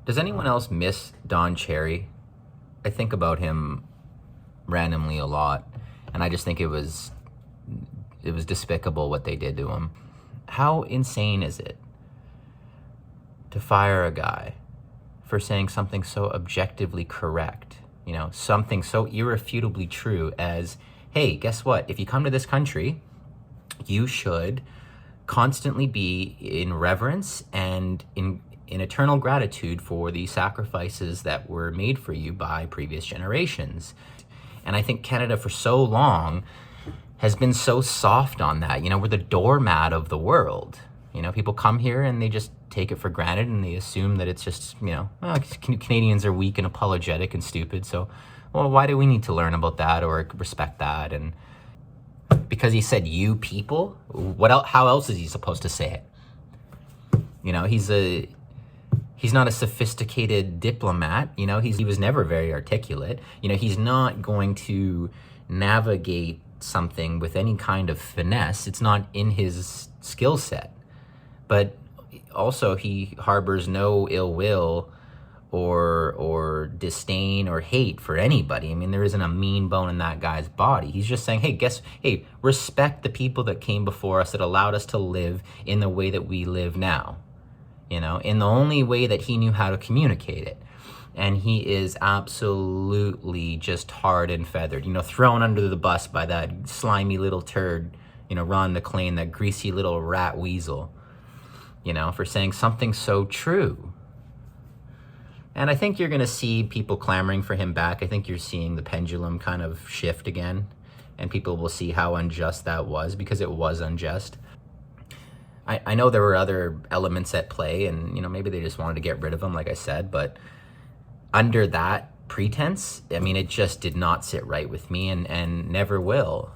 Does anyone else miss Don Cherry? I think about him randomly a lot, and I just think it was despicable what they did to him. How insane is it to fire a guy for saying something so objectively correct? You know, something so irrefutably true as, hey, guess what? If you come to this country, you should constantly be in reverence and in eternal gratitude for the sacrifices that were made for you by previous generations. And I think Canada for so long has been so soft on that. You know, we're the doormat of the world. You know, people come here and they just take it for granted and they assume that it's just, you know, well, Canadians are weak and apologetic and stupid. So, well, why do we need to learn about that or respect that? And because he said you people, what else, how else is he supposed to say it? You know, he's not a sophisticated diplomat. You know, he was never very articulate. You know, he's not going to navigate something with any kind of finesse. It's not in his skill set. But also he harbors no ill will or disdain or hate for anybody. I mean, there isn't a mean bone in that guy's body. He's just saying, hey, respect the people that came before us that allowed us to live in the way that we live now. You know, in the only way that he knew how to communicate it. And he is absolutely just hard and feathered, you know, thrown under the bus by that slimy little turd, you know, Ron MacLean, that greasy little rat weasel, you know, for saying something so true. And I think you're going to see people clamoring for him back. I think you're seeing the pendulum kind of shift again, and people will see how unjust that was, because it was unjust. I know there were other elements at play, and, you know, maybe they just wanted to get rid of him, like I said, but under that pretense, I mean, it just did not sit right with me, and never will.